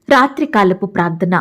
రాత్రికాలపు ప్రార్థన.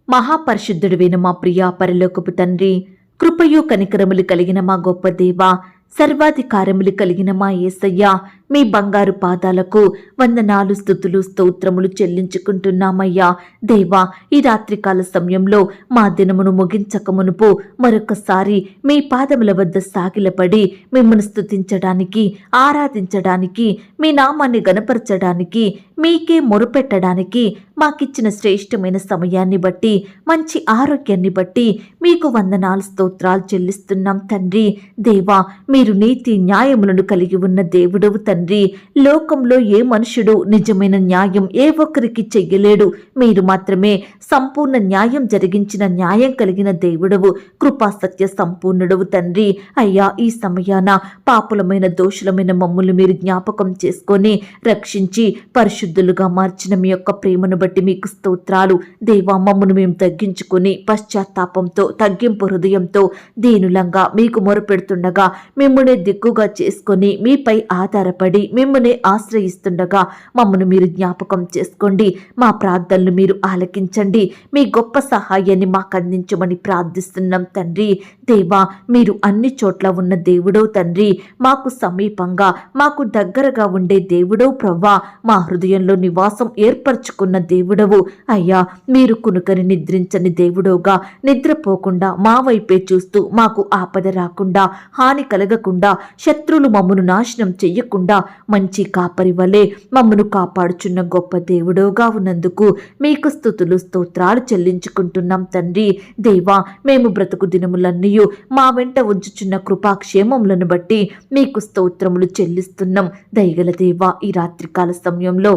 మహాపరిశుద్ధుడివైన మా ప్రియ పరలోకపు తండ్రి, కృపయు కనికరములు కలిగిన మా గొప్ప దేవా, సర్వాధికారములు కలిగిన మా యేసయ్య, మీ బంగారు పాదాలకు వందనాలు, స్తుతులు, స్తోత్రములు చెల్లించుకుంటున్నామయ్యా. దేవా, ఈ రాత్రికాల సమయంలో మా దినమును ముగించక మునుపు మరొకసారి మీ పాదముల వద్ద సాగిలపడి మిమ్మల్ని స్తుతించడానికి, ఆరాధించడానికి, మీ నామాన్ని గణపరచడానికి, మీకే మొరుపెట్టడానికి మాకిచ్చిన శ్రేష్టమైన సమయాన్ని బట్టి, మంచి ఆరోగ్యాన్ని బట్టి మీకు వందనాలు, స్తోత్రాలు చెల్లిస్తున్నాం తండ్రి. దేవా, మీరు నీతి న్యాయములను కలిగి ఉన్న దేవుడవు తండ్రి. లోకంలో ఏ మనుషుడు నిజమైన న్యాయం ఏ ఒక్కరికి చెయ్యలేడు. మీరు మాత్రమే సంపూర్ణ న్యాయం జరిగించిన న్యాయం కలిగిన దేవుడవు, కృపా సత్య సంపూర్ణుడవు తండ్రి. అయ్యా, ఈ సమయాన పాపులమైన దోషులమైన మమ్ములు మీరు జ్ఞాపకం చేసుకొని రక్షించి పరిశుద్ధులుగా మార్చిన మీ యొక్క ప్రేమను బట్టి మీకు స్తోత్రాలు. దేవా, మమ్మను మేము తగ్గించుకుని పశ్చాత్తాపంతో, తగ్గింపు హృదయంతో దీనులంగా మీకు మొరపెడుతుండగా, మిమ్మల్ని దిక్కుగా చేసుకొని మీపై ఆధారపడి మిమ్మల్ని ఆశ్రయిస్తుండగా మమ్మను మీరు జ్ఞాపకం చేసుకోండి. మా ప్రార్థనలు మీరు ఆలకించండి. మీ గొప్ప సహాయాన్ని మాకు అందించమని ప్రార్థిస్తున్నాం తండ్రి. దేవా, మీరు అన్ని చోట్ల ఉన్న దేవుడవు తండ్రి. మాకు సమీపంగా, మాకు దగ్గరగా ఉండే దేవుడవు ప్రవ్వా. మా హృదయంలో నివాసం ఏర్పరచుకున్న దేవుడవు. అయ్యా, మీరు కునుకని నిద్రించని దేవుడవుగా, నిద్రపోకుండా మా వైపే చూస్తూ మాకు ఆపద రాకుండా, హాని కలగకుండా, శత్రులు మమ్మను నాశనం చెయ్యకుండా మంచి కాపరి వలె మమ్మను కాపాడుచున్న గొప్ప దేవుడవుగా ఉన్నందుకు మీకు స్తుతులు, స్తోత్రాలు చెల్లించుకుంటున్నాం తండ్రి. దేవా, మేము బ్రతుకు దినములన్నీ మా వెంట ఉంచుచున్న కృపాక్షేమములను బట్టి మీకు స్తోత్రములు చెల్లిస్తున్నాం. దయగల దేవా, ఈ రాత్రికాల సమయంలో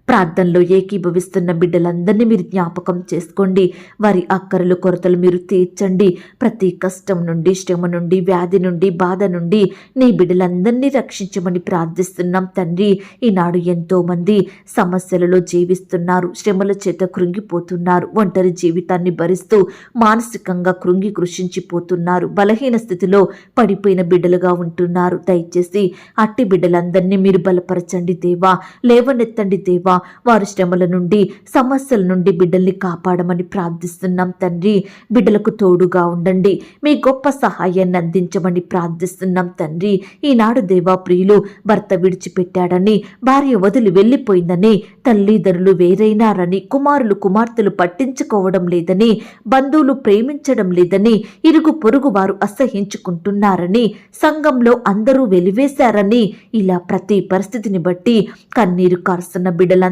ప్రార్థనలో ఏకీభవిస్తున్న బిడ్డలందరినీ మీరు జ్ఞాపకం చేసుకోండి. వారి అక్కరలు, కొరతలు మీరు తీర్చండి. ప్రతి కష్టం నుండి, శ్రమ నుండి, వ్యాధి నుండి, బాధ నుండి నీ బిడ్డలందరినీ రక్షించమని ప్రార్థిస్తున్నాం తండ్రి. ఈనాడు ఎంతో మంది సమస్యలలో జీవిస్తున్నారు, శ్రమల చేత కృంగిపోతున్నారు, ఒంటరి జీవితాన్ని భరిస్తూ మానసికంగా కృంగి కృషించిపోతున్నారు, బలహీన స్థితిలో పడిపోయిన బిడ్డలుగా ఉంటున్నారు. దయచేసి అట్టి బిడ్డలందరినీ మీరు బలపరచండి దేవా, లేవనెత్తండి దేవా. వారి శ్రమల నుండి, సమస్యల నుండి బిడ్డల్ని కాపాడమని ప్రార్థిస్తున్నాం తండ్రి. బిడ్డలకు తోడుగా ఉండండి, మీ గొప్ప సహాయాన్ని అందించమని ప్రార్థిస్తున్నాం తండ్రి. ఈనాడు దేవా, ప్రియులు భర్త విడిచిపెట్టాడని, భార్య వదిలి వెళ్ళిపోయిందని, తల్లిదండ్రులు వేరైనారని, కుమారులు కుమార్తెలు పట్టించుకోవడం లేదని, బంధువులు ప్రేమించడం లేదని, ఇరుగు పొరుగు వారు అసహించుకుంటున్నారని, సంఘంలో అందరూ వెలివేశారని, ఇలా ప్రతి పరిస్థితిని బట్టి కన్నీరు కారుస్తున్న బిడ్డలందరినీ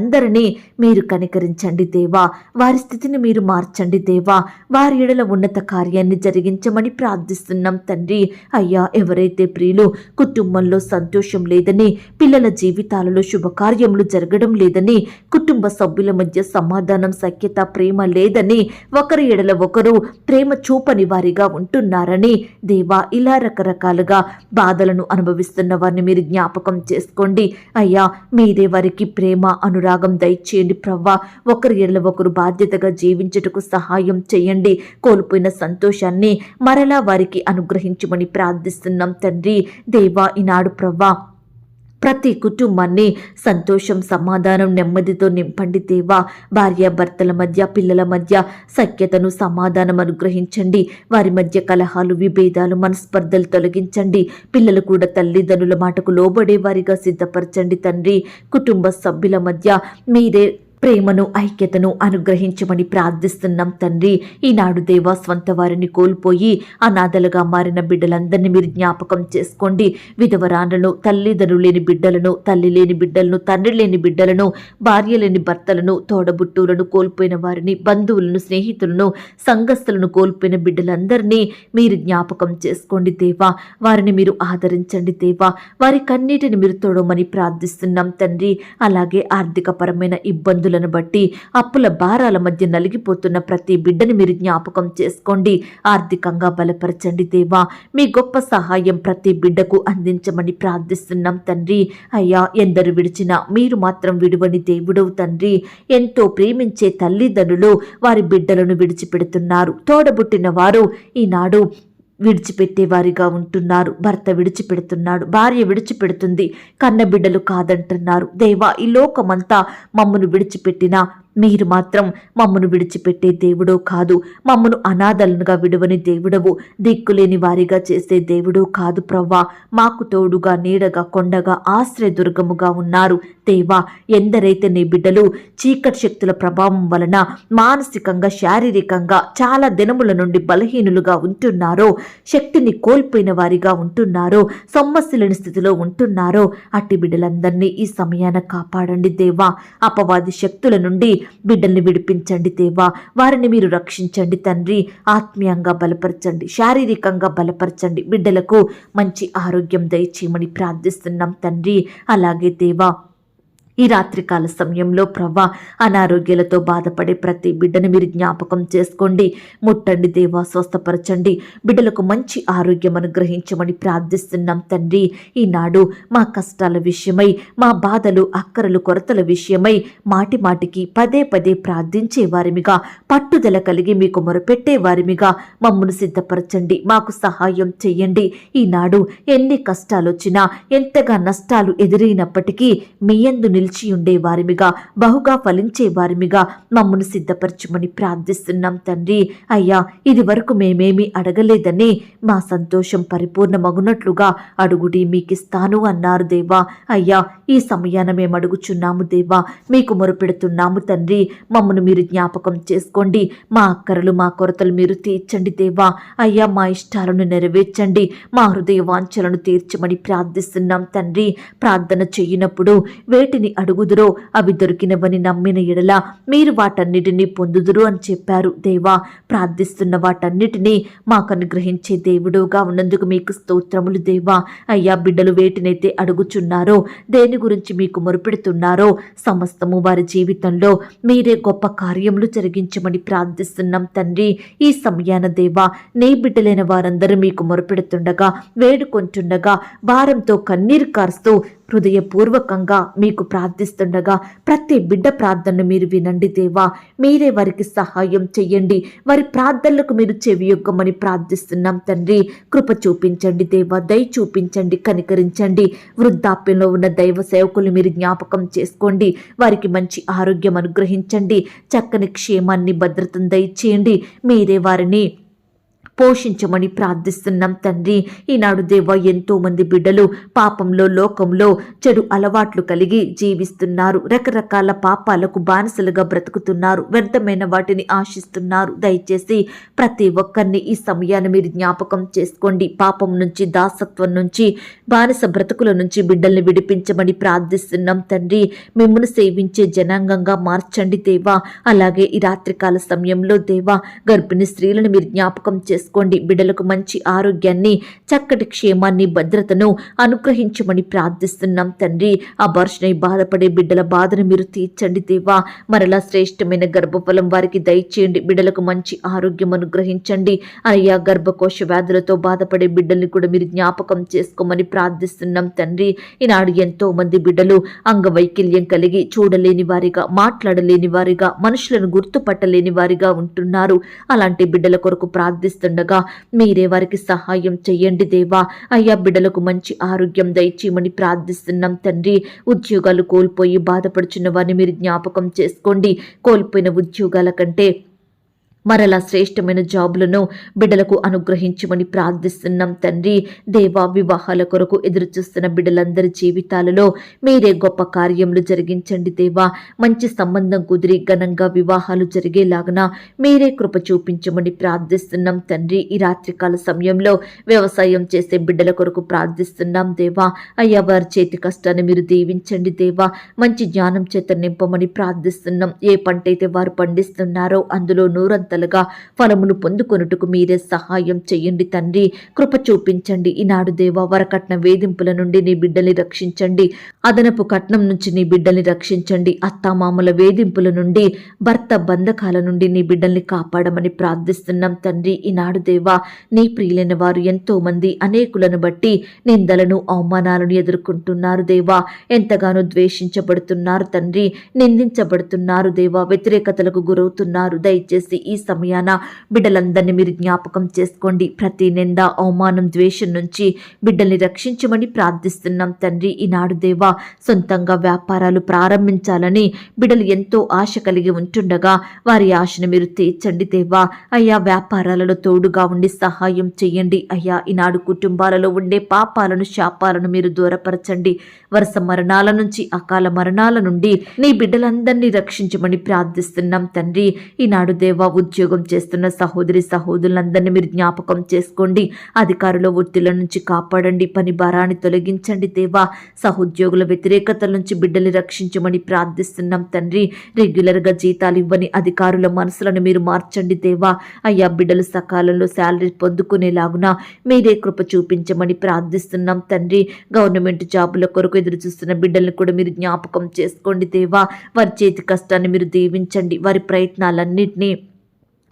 మీరు కనికరించండి దేవా. వారి స్థితిని మీరు మార్చండి దేవా. వారి ఎడల ఉన్నత కార్యాన్ని జరిగించమని ప్రార్థిస్తున్నాం తండ్రి. అయ్యా, ఎవరైతే ప్రియులు కుటుంబంలో సంతోషం లేదని, పిల్లల జీవితాలలో శుభకార్యములు జరగడం లేదని, కుటుంబ సభ్యుల మధ్య సమాధానం, సఖ్యత, ప్రేమ లేదని, ఒకరి ఎడల ఒకరు ప్రేమ చూపని వారిగా ఉంటున్నారని దేవా, ఇలా రకరకాలుగా బాధలను అనుభవిస్తున్న వారిని మీరు జ్ఞాపకం చేసుకోండి. అయ్యా, మీరే వారికి ప్రేమ, అనురాగం దయచేయండి ప్రవ్వా. ఒకరి ఎడల ఒకరు బాధ్యతగా జీవించుటకు సహాయం చేయండి. కోల్పోయిన సంతోషాన్ని మరలా వారికి అనుగ్రహించమని ప్రార్థిస్తున్నాం తండ్రి. దేవా, ఈనాడు ప్రవ్వా ప్రతి కుటుంబాన్ని సంతోషం, సమాధానం, నెమ్మదితో నింపండి దేవా. భార్యాభర్తల మధ్య, పిల్లల మధ్య సఖ్యతను, సమాధానం అనుగ్రహించండి. వారి మధ్య కలహాలు, విభేదాలు, మనస్పర్ధలు తొలగించండి. పిల్లలు కూడా తల్లిదండ్రుల మాటకు లోబడే వారిగా సిద్ధపరచండి తండ్రి. కుటుంబ సభ్యుల మధ్య మీరే ప్రేమను, ఐక్యతను అనుగ్రహించమని ప్రార్థిస్తున్నాం తండ్రి. ఈనాడు దేవా, స్వంత వారిని కోల్పోయి అనాథలుగా మారిన బిడ్డలందరినీ మీరు జ్ఞాపకం చేసుకోండి. విధవరాలను, తల్లిదండ్రులు లేని బిడ్డలను, తల్లి లేని బిడ్డలను, తండ్రి లేని బిడ్డలను, భార్య లేని భర్తలను, తోడబుట్టువులను కోల్పోయిన వారిని, బంధువులను, స్నేహితులను, సంఘస్థులను కోల్పోయిన బిడ్డలందరినీ మీరు జ్ఞాపకం చేసుకోండి దేవా. వారిని మీరు ఆదరించండి దేవా. వారి కన్నీటిని మీరు తోడమని ప్రార్థిస్తున్నాం తండ్రి. అలాగే ఆర్థికపరమైన ఇబ్బందులను బట్టి, అప్పుల భారాల మధ్య నలిగిపోతున్న ప్రతి బిడ్డని మీరు జ్ఞాపకం చేసుకోండి. ఆర్థికంగా బలపరచండి దేవా. మీ గొప్ప సహాయం ప్రతి బిడ్డకు అందించమని ప్రార్థిస్తున్నాం తండ్రి. అయ్యా, ఎందరు విడిచినా మీరు మాత్రం విడువని దేవుడవు తండ్రి. ఎంతో ప్రేమించే తల్లిదండ్రులు వారి బిడ్డలను విడిచిపెడుతున్నారు. తోడబుట్టిన వారు ఈనాడు విడిచిపెట్టేవారిగా ఉంటున్నారు. భర్త విడిచిపెడుతున్నాడు, భార్య విడిచిపెడుతుంది, కన్నబిడ్డలు కాదంటున్నారు. దేవా, ఈ లోకమంతా మమ్మను విడిచిపెట్టినా మీరు మాత్రం మమ్మను విడిచిపెట్టే దేవుడో కాదు, మమ్మను అనాథలుగా విడువని దేవుడవు, దిక్కులేని వారిగా చేసే దేవుడో కాదు ప్రవ్వా. మాకు తోడుగా నీడగా కొండగా ఆశ్రయదుర్గముగా ఉన్నారు దేవా. ఎందరైతే నీ బిడ్డలు చీకటి శక్తుల ప్రభావం వలన మానసికంగా శారీరకంగా చాలా దినముల నుండి బలహీనులుగా ఉంటున్నారో, శక్తిని కోల్పోయిన వారిగా ఉంటున్నారో, సమస్యలేని స్థితిలో ఉంటున్నారో అట్టి బిడ్డలందరినీ ఈ సమయాన కాపాడండి దేవా. అపవాది శక్తుల నుండి బిడ్డల్ని విడిపించండి దేవా. వారిని మీరు రక్షించండి తండ్రి. ఆత్మీయంగా బలపరచండి, శారీరకంగా బలపరచండి. బిడ్డలకు మంచి ఆరోగ్యం దయచేయమని ప్రార్థిస్తున్నాం తండ్రి. అలాగే దేవా, ఈ రాత్రికాల సమయంలో ప్రవ్వా, అనారోగ్యాలతో బాధపడే ప్రతి బిడ్డను మీరు జ్ఞాపకం చేసుకోండి. ముట్టండి దేవా, స్వస్థపరచండి. బిడ్డలకు మంచి ఆరోగ్యం అనుగ్రహించమని ప్రార్థిస్తున్నాం తండ్రి. ఈనాడు మా కష్టాల విషయమై, మా బాధలు అక్కరలు కొరతల విషయమై మాటి మాటికి పదే పదే ప్రార్థించే వారిమిగా, పట్టుదల కలిగి మీకు మొరపెట్టే వారిమిగా మమ్మను సిద్ధపరచండి. మాకు సహాయం చెయ్యండి. ఈనాడు ఎన్ని కష్టాలు వచ్చినా, ఎంతగా నష్టాలు ఎదురైనప్పటికీ మీ యందు నిలిచి ఉండే వారిమిగా, బహుగా ఫలించే వారిమిగా మమ్మను సిద్ధపరచమని ప్రార్థిస్తున్నాం తండ్రి. అయ్యా, ఇది వరకు మేమేమీ అడగలేదని మా సంతోషం పరిపూర్ణమగునట్లుగా అడుగుడి మీకిస్తాను అన్నారు దేవా. అయ్యా, ఈ సమయాన మేము అడుగుచున్నాము దేవా, మీకు మొరపెడుతున్నాము తండ్రి. మమ్మను మీరు జ్ఞాపకం చేసుకోండి. మా అక్కరలు మా కొరతలు మీరు తీర్చండి దేవా. అయ్యా, మా ఇష్టాలను నెరవేర్చండి. మా హృదయ వాంఛలను తీర్చమని ప్రార్థిస్తున్నాం తండ్రి. ప్రార్థన చెయ్యినప్పుడు వేటిని అడుగుదురో అవి దొరికినవని నమ్మిన ఎడల మీరు వాటన్నిటినీ పొందుదురు అని చెప్పారు దేవా. ప్రార్థిస్తున్న వాటన్నిటినీ మాకు అనుగ్రహించే దేవుడుగా ఉన్నందుకు మీకు స్తోత్రములు దేవా. అయ్యా, బిడ్డలు వేటినైతే అడుగుచున్నారో, దేని గురించి మీకు మొరుపెడుతున్నారో సమస్తము వారి జీవితంలో మీరే గొప్ప కార్యములు జరిగించమని ప్రార్థిస్తున్నాం తండ్రి. ఈ సమయాన దేవా, నీ బిడ్డలైన వారందరూ మీకు మొరుపెడుతుండగా, వేడుకొంటుండగా, భారంతో కన్నీరు కారుస్తూ హృదయపూర్వకంగా మీకు ప్రార్థిస్తుండగా ప్రతి బిడ్డ ప్రార్థనను మీరు వినండి దేవా. మీరే వారికి సహాయం చెయ్యండి. వారి ప్రార్థనలకు మీరు చెవియొగ్గమని ప్రార్థిస్తున్నాం తండ్రి. కృప చూపించండి దేవా, దయ చూపించండి, కనికరించండి. వృద్ధాప్యంలో ఉన్న దైవ సేవకులు మీరు జ్ఞాపకం చేసుకోండి. వారికి మంచి ఆరోగ్యం అనుగ్రహించండి. చక్కని క్షేమాన్ని, భద్రతను దయచేయండి. మీరే వారిని పోషించమని ప్రార్థిస్తున్నాం తండ్రి. ఈనాడు దేవా, ఎంతో మంది బిడ్డలు పాపంలో, లోకంలో చెడు అలవాట్లు కలిగి జీవిస్తున్నారు. రకరకాల పాపాలకు బానిసలుగా బ్రతుకుతున్నారు. వ్యర్థమైన వాటిని ఆశిస్తున్నారు. దయచేసి ప్రతి ఒక్కరిని ఈ సమయాన్ని మీరు జ్ఞాపకం చేసుకోండి. పాపం నుంచి, దాసత్వం నుంచి, బానిస బ్రతుకుల నుంచి బిడ్డల్ని విడిపించమని ప్రార్థిస్తున్నాం తండ్రి. మిమ్మల్ని సేవించే జనాంగంగా మార్చండి దేవా. అలాగే ఈ రాత్రికాల సమయంలో దేవా, గర్భిణీ స్త్రీలను మీరు జ్ఞాపకం చేసుకోండి. బిడ్డలకు మంచి ఆరోగ్యాన్ని, చక్కటి క్షేమాన్ని, భద్రతను అనుగ్రహించమని ప్రార్థిస్తున్నాం తండ్రి. అబార్షణై బాధపడే బిడ్డల బాధను మీరు తీర్చండి దేవా. మరలా శ్రేష్టమైన గర్భఫలం వారికి దయచేయండి. బిడ్డలకు మంచి ఆరోగ్యం అనుగ్రహించండి. అయ్యా, గర్భకోశ వ్యాధులతో బాధపడే బిడ్డల్ని కూడా మీరు జ్ఞాపకం చేసుకోమని ప్రార్థిస్తున్నాం తండ్రి. ఈనాడు ఎంతో మంది బిడ్డలు అంగవైకల్యం కలిగి చూడలేని వారిగా, మాట్లాడలేని వారిగా, మనుషులను గుర్తుపట్టలేని వారిగా ఉంటున్నారు. అలాంటి బిడ్డల కొరకు ప్రార్థిస్తుండగా మీరే వారికి సహాయం చెయ్యండి దేవా. అయ్యా, బిడ్డలకు మంచి ఆరోగ్యం దయచేయమని ప్రార్థిస్తున్నాం తండ్రి. ఉద్యోగాలు కోల్పోయి బాధపడుచున్న వారిని మీరు జ్ఞాపకం చేసుకోండి. కోల్పోయిన ఉద్యోగాల కంటే మరలా శ్రేష్టమైన జాబులను బిడ్డలకు అనుగ్రహించమని ప్రార్థిస్తున్నాం తండ్రి. దేవా, వివాహాల కొరకు ఎదురుచూస్తున్న బిడ్డలందరి జీవితాలలో మీరే గొప్ప కార్యములు జరిగించండి దేవా. మంచి సంబంధం కుదిరి ఘనంగా వివాహాలు జరిగేలాగున మీరే కృప చూపించమని ప్రార్థిస్తున్నాం తండ్రి. ఈ రాత్రికాల సమయంలో వ్యవసాయం చేసే బిడ్డల కొరకు ప్రార్థిస్తున్నాం దేవా. అయ్యా, వారి చేతి కష్టాన్ని మీరు దీవించండి దేవా. మంచి జ్ఞానం చేత నింపమని ప్రార్థిస్తున్నాం. ఏ పంట అయితే వారు పండిస్తున్నారో అందులో నూరంత ఫలమును పొందుకొనుటకు మీరే సహాయం చెయ్యండి తండ్రి. కృప చూపించండి. ఈనాడు దేవా, వరకట్న వేధింపుల నుండి నీ బిడ్డల్ని రక్షించండి. అదనపు కట్నం నుంచి నీ బిడ్డల్ని రక్షించండి. అత్తామామల వేధింపుల నుండి, భర్త బంధకాల నుండి నీ బిడ్డల్ని కాపాడమని ప్రార్థిస్తున్నాం తండ్రి. ఈనాడు దేవా, నీ ప్రియులైన వారు ఎంతో మంది అనేకులను బట్టి నిందలను, అవమానాలను ఎదుర్కొంటున్నారు దేవా. ఎంతగానో ద్వేషించబడుతున్నారు తండ్రి, నిందించబడుతున్నారు దేవా, వ్యతిరేకతలకు గురవుతున్నారు. దయచేసి ఈ సమయాన బిడ్డలందరినీ మీరు జ్ఞాపకం చేసుకోండి. ప్రతి నింద, అవమానం, ద్వేషం నుంచి బిడ్డల్ని రక్షించమని ప్రార్థిస్తున్నాం తండ్రి. ఈనాడు దేవా, సొంతంగా వ్యాపారాలు ప్రారంభించాలని బిడ్డలు ఎంతో ఆశ కలిగి ఉంటుండగా వారి ఆశను మీరు తీర్చండి దేవా. అయ్యా, వ్యాపారాలలో తోడుగా ఉండి సహాయం చేయండి. అయ్యా, ఈనాడు కుటుంబాలలో ఉండే పాపాలను, శాపాలను మీరు దూరపరచండి. వరుస మరణాల నుంచి, అకాల మరణాల నుండి నీ బిడ్డలందరినీ రక్షించమని ప్రార్థిస్తున్నాం తండ్రి. ఈనాడు దేవా, ఉద్యోగం చేస్తున్న సహోదరి సహోదరులందరినీ మీరు జ్ఞాపకం చేసుకోండి. అధికారుల ఒత్తిళ్ల నుంచి కాపాడండి. పని భారాన్ని తొలగించండి దేవా. సహోద్యోగుల వ్యతిరేకతల నుంచి బిడ్డల్ని రక్షించమని ప్రార్థిస్తున్నాం తండ్రి. రెగ్యులర్గా జీతాలు ఇవ్వని అధికారుల మనసులను మీరు మార్చండి దేవా. అయ్యా, బిడ్డలు సకాలంలో శాలరీ పొందుకునేలాగున మీరే కృప చూపించమని ప్రార్థిస్తున్నాం తండ్రి. గవర్నమెంట్ జాబుల కొరకు ఎదురు చూస్తున్న బిడ్డలను కూడా మీరు జ్ఞాపకం చేసుకోండి దేవా. వారి చేతి కష్టాన్ని మీరు దీవించండి. వారి ప్రయత్నాలన్నింటినీ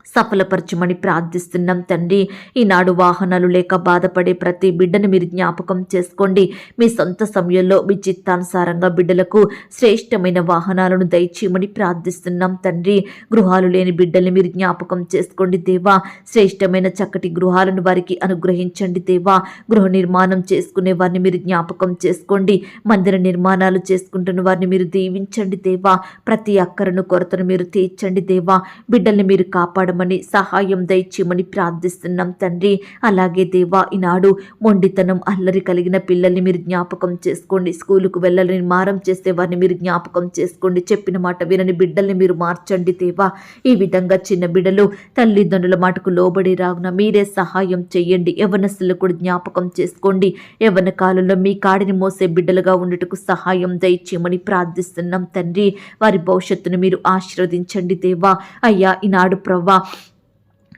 సఫలపరచమని ప్రార్థిస్తున్నాం తండ్రి. ఈనాడు వాహనాలు లేక బాధపడే ప్రతి బిడ్డను మీరు జ్ఞాపకం చేసుకోండి. మీ సొంత సమయంలో మీ చిత్తానుసారంగా బిడ్డలకు శ్రేష్టమైన వాహనాలను దయచేయమని ప్రార్థిస్తున్నాం తండ్రి. గృహాలు లేని బిడ్డల్ని మీరు జ్ఞాపకం చేసుకోండి దేవా. శ్రేష్టమైన చక్కటి గృహాలను వారికి అనుగ్రహించండి దేవా. గృహ నిర్మాణం చేసుకునే వారిని మీరు జ్ఞాపకం చేసుకోండి. మందిర నిర్మాణాలు చేసుకుంటున్న వారిని మీరు దీవించండి దేవా. ప్రతి అక్కరను, కొరతను మీరు తీర్చండి దేవా. బిడ్డల్ని మీరు కాపాడమని, సహాయం దయచేయమని ప్రార్థిస్తున్నాం తండ్రి. అలాగే దేవా, ఈనాడు మొండితనం, అల్లరి కలిగిన పిల్లల్ని మీరు జ్ఞాపకం చేసుకోండి. స్కూలుకు వెళ్ళాలని మారం చేసే వారిని మీరు జ్ఞాపకం చేసుకోండి. చెప్పిన మాట వినని బిడ్డల్ని మీరు మార్చండి దేవా. ఈ విధంగా చిన్న బిడ్డలు తల్లిదండ్రుల మాటకు లోబడి రాగున మీరే సహాయం చేయండి. యవ్వనస్తులు కూడా జ్ఞాపకం చేసుకోండి. యవ్వన కాలంలో మీ కాడిని మోసే బిడ్డలుగా ఉండటకు సహాయం దయచేయమని ప్రార్థిస్తున్నాం తండ్రి. వారి భవిష్యత్తును మీరు ఆశీర్వదించండి దేవా. అయ్యా, ఈనాడు ప్రవ్వా,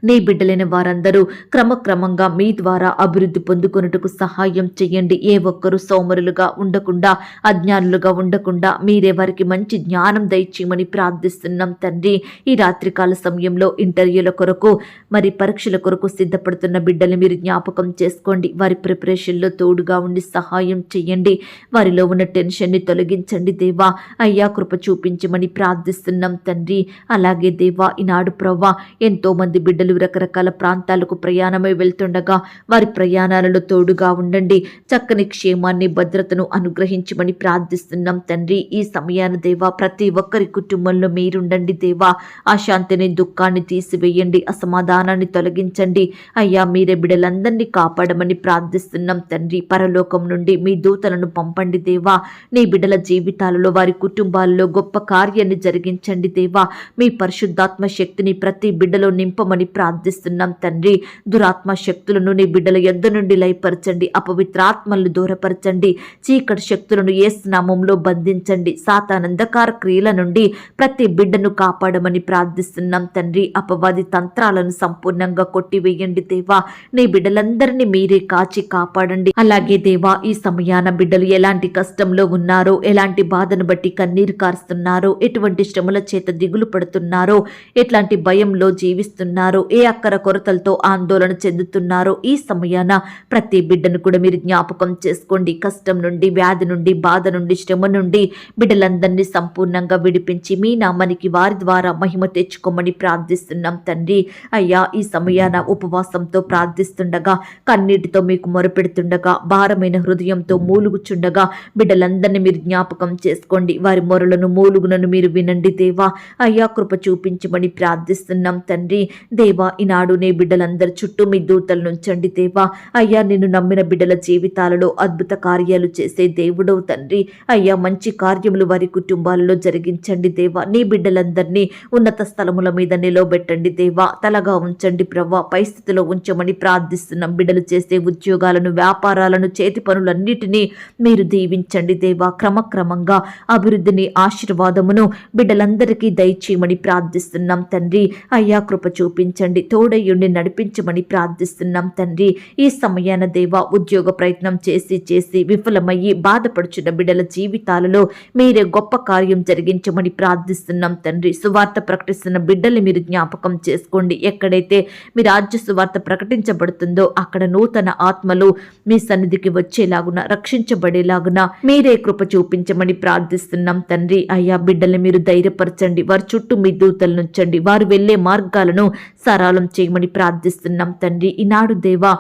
నీ బిడ్డలైన వారందరూ క్రమక్రమంగా మీ ద్వారా అభివృద్ధి పొందుకొనుటకు సహాయం చేయండి. ఏ ఒక్కరూ సోమరులుగా ఉండకుండా, అజ్ఞానులుగా ఉండకుండా మీరే వారికి మంచి జ్ఞానం దయచేయమని ప్రార్థిస్తున్నాం తండ్రి. ఈ రాత్రికాల సమయంలో ఇంటర్వ్యూల కొరకు, మరి పరీక్షల కొరకు సిద్ధపడుతున్న బిడ్డలు మీరు జ్ఞాపకం చేసుకోండి. వారి ప్రిపరేషన్లో తోడుగా ఉండి సహాయం చేయండి. వారిలో ఉన్న టెన్షన్ని తొలగించండి దేవా. అయ్యా, కృప చూపించమని ప్రార్థిస్తున్నాం తండ్రి. అలాగే దేవా, ఈనాడు ప్రవ్వా, ఎంతో మంది బిడ్డలు రకరకాల ప్రాంతాలకు ప్రయాణమై వెళ్తుండగా వారి ప్రయాణాలలో తోడుగా ఉండండి. చక్కని క్షేమాన్ని, భద్రతను అనుగ్రహించమని ప్రార్థిస్తున్నాం తండ్రి. ఈ సమయాన దేవా, ప్రతి ఒక్కరి కుటుంబంలో మీరుండండి దేవా. అశాంతిని, దుఃఖాన్ని తీసివేయండి. అసమాధానాన్ని తొలగించండి. అయ్యా, మీరే బిడ్డలందరినీ కాపాడమని ప్రార్థిస్తున్నాం తండ్రి. పరలోకం నుండి మీ దూతలను పంపండి దేవా. నీ బిడ్డల జీవితాలలో, వారి కుటుంబాలలో గొప్ప కార్యాన్ని జరిగించండి దేవా. మీ పరిశుద్ధాత్మ శక్తిని ప్రతి బిడ్డలో నింపమని ప్రార్థిస్తున్నాం తండ్రి. దురాత్మ శక్తులను నీ బిడ్డల యొద్ద నుండి లయపరచండి. అపవిత్రాత్మలను దూరపరచండి. చీకటి శక్తులను యేసు నామములో బంధించండి. సాతాను అంధకార క్రియల నుండి ప్రతి బిడ్డను కాపాడమని ప్రార్థిస్తున్నాం తండ్రి. అపవాది తంత్రాలను సంపూర్ణంగా కొట్టివేయండి దేవా. నీ బిడ్డలందరినీ మీరే కాచి కాపాడండి. అలాగే దేవా, ఈ సమయాన బిడ్డలు ఎలాంటి కష్టంలో ఉన్నారో, ఎలాంటి బాధను బట్టి కన్నీరు కారుస్తున్నారో, ఎటువంటి శ్రమల చేత దిగులు పడుతున్నారో, ఎట్లాంటి భయంలో జీవిస్తున్నారో, ఏ అక్కర కొరతలతో ఆందోళన చెందుతున్నారో, ఈ సమయాన ప్రతి బిడ్డను కూడా మీరు జ్ఞాపకం చేసుకోండి. కష్టం నుండి, వ్యాధి నుండి, బాధ నుండి, శ్రమ నుండి బిడ్డలందరినీ సంపూర్ణంగా విడిపించి మీ నామానికి వారి ద్వారా మహిమ తెచ్చుకోమని ప్రార్థిస్తున్నాం తండ్రి. అయ్యా, ఈ సమయాన ఉపవాసంతో ప్రార్థిస్తుండగా, కన్నీటితో మీకు మొరపెడుతుండగా, భారమైన హృదయంతో మూలుగుచుండగా బిడ్డలందరినీ మీరు జ్ఞాపకం చేసుకోండి. వారి మొరలను, మూలుగులను మీరు వినండి దేవా. అయ్యా, కృప చూపించమని ప్రార్థిస్తున్నాం తండ్రి. దేవా, ఈనాడు నీ బిడ్డలందరి చుట్టూ మీ దూతలను ఉంచండి దేవా. అయ్యా, నిన్ను నమ్మిన బిడ్డల జీవితాలలో అద్భుత కార్యాలు చేసే దేవుడవు తండ్రి. అయ్యా, మంచి కార్యములు వారి కుటుంబాలలో జరిగించండి దేవా. నీ బిడ్డలందరినీ ఉన్నత స్థలముల మీద నిలవబెట్టండి దేవా. తలగా ఉంచండి ప్రవ్వా. పై స్థితిలో ఉంచమని ప్రార్థిస్తున్నాం. బిడ్డలు చేసే ఉద్యోగాలను, వ్యాపారాలను, చేతి పనులన్నిటినీ మీరు దీవించండి దేవా. క్రమక్రమంగా అభివృద్ధిని, ఆశీర్వాదమును బిడ్డలందరికీ దయచేయమని ప్రార్థిస్తున్నాం తండ్రి. అయ్యా, కృప చూపించండి దీవించండి, తోడయ్యుండి నడిపించమని ప్రార్థిస్తున్నాం తండ్రి. ఈ సమయాన దేవా, ఉద్యోగ ప్రయత్నం చేసి విఫలమయ్యి బాధపడుచున్న బిడ్డల జీవితాలలో మీరే గొప్ప కార్యం జరిగించమని ప్రార్థిస్తున్నాం తండ్రి. సువార్త ప్రకటిస్తున్న బిడ్డల్ని మీరు జ్ఞాపకం చేసుకోండి. ఎక్కడైతే మీ రాజ్య సువార్త ప్రకటించబడుతుందో అక్కడ నూతన ఆత్మలు మీ సన్నిధికి వచ్చేలాగున, రక్షించబడేలాగున మీరే కృప చూపించమని ప్రార్థిస్తున్నాం తండ్రి. అయ్యా, బిడ్డల్ని మీరు ధైర్యపరచండి, వారి చుట్టూ మీ దూతలను ఉంచండి, వారు వెళ్లే మార్గాలను సరళం చేయమని ప్రార్థిస్తున్నాం తండ్రి. ఈనాడు దేవా,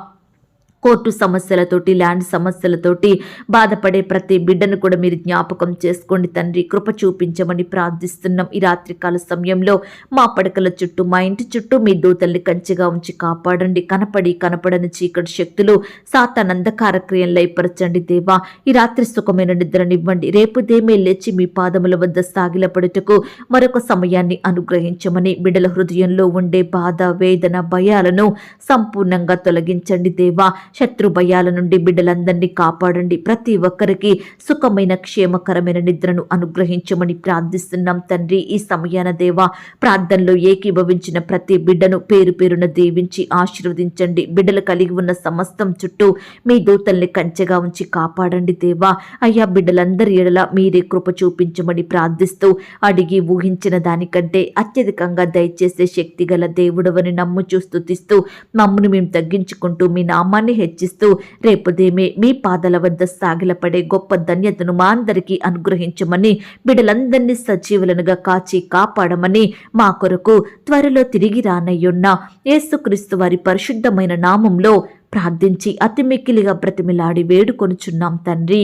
కోర్టు సమస్యలతోటి, ల్యాండ్ సమస్యలతోటి బాధపడే ప్రతి బిడ్డను కూడా మీరు జ్ఞాపకం చేసుకోండి తండ్రి. కృప చూపించమని ప్రార్థిస్తున్నాం. ఈ రాత్రికాల సమయంలో మా పడకల చుట్టూ, మా ఇంటి చుట్టూ మీ దూతల్ని కంచెగా ఉంచి కాపాడండి. కనపడని చీకటి శక్తులు, సాతాను అంధకార క్రియలు లయపరచండి దేవా. ఈ రాత్రి సుఖమైన నిద్రనివ్వండి. రేపు దేమే లేచి మీ పాదముల వద్ద సాగిలపడుటకు మరొక సమయాన్ని అనుగ్రహించమని, బిడ్డల హృదయంలో ఉండే బాధ, వేదన, భయాలను సంపూర్ణంగా తొలగించండి దేవా. శత్రు భయాల నుండి బిడ్డలందరినీ కాపాడండి. ప్రతి ఒక్కరికి సుఖమైన, క్షేమకరమైన నిద్రను అనుగ్రహించమని ప్రార్థిస్తున్నాం తండ్రి. ఈ సమయాన దేవా, ప్రార్థనలో ఏకీభవించిన ప్రతి బిడ్డను పేరు పేరున దీవించి ఆశీర్వదించండి. బిడ్డలు కలిగి ఉన్న సమస్తం చుట్టూ మీ దూతల్ని కంచెగా ఉంచి కాపాడండి దేవా. అయ్యా, బిడ్డలందరి ఎడల మీరే కృప చూపించమని ప్రార్థిస్తూ, అడిగి ఊహించిన దానికంటే అత్యధికంగా దయచేసే శక్తి గల దేవుడవని నమ్ముచూ స్తుతిస్తూ, మమ్మును మేము తగ్గించుకుంటూ మీ నామాన్ని హెచ్చిస్తూ రేపుదేమే మీ పాదాల వద్ద సాగిలపడే గొప్ప ధన్యతను మా అందరికీ అనుగ్రహించమని, బిడ్డలందరినీ సజీవులనుగా కాచి కాపాడమని, మా కొరకు త్వరలో తిరిగి రానయ్యున్న యేసుక్రీస్తు వారి పరిశుద్ధమైన నామంలో ప్రార్థించి అతి మిక్కిలిగా బ్రతిమిలాడి వేడుకొనుచున్నాం తండ్రి.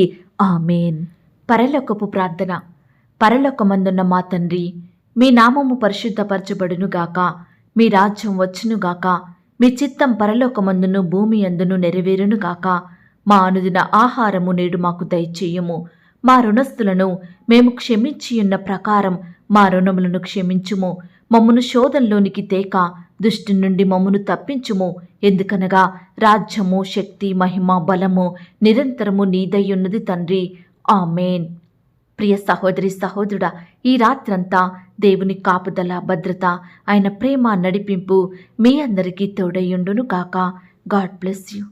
ఆమేన్. పరలోకపు ప్రార్థన. పరలోకమందున్న మా తండ్రి, మీ నామము పరిశుద్ధపరచబడునుగాక, మీ రాజ్యం వచ్చునుగాక, మీ చిత్తం పరలోకమందును భూమి అందును నెరవేరునుగాక. మా అనుదిన ఆహారము నేడు మాకు దయచేయము. మా రుణస్థులను మేము క్షమించియున్న ప్రకారం మా రుణములను క్షమించుము. మమ్మను శోధంలోనికి తేక దుష్టి నుండి మమ్మను తప్పించుము. ఎందుకనగా రాజ్యము, శక్తి, మహిమ, బలము నిరంతరము నీదయ్యున్నది తండ్రి. ఆమేన్. ప్రియ సహోదరి, సహోదరుడా, ఈ రాత్రంతా దేవుని కాపుదల, భద్రత, ఆయన ప్రేమ, నడిపింపు మీ అందరికీ తోడయ్యుండును గాక. God bless you.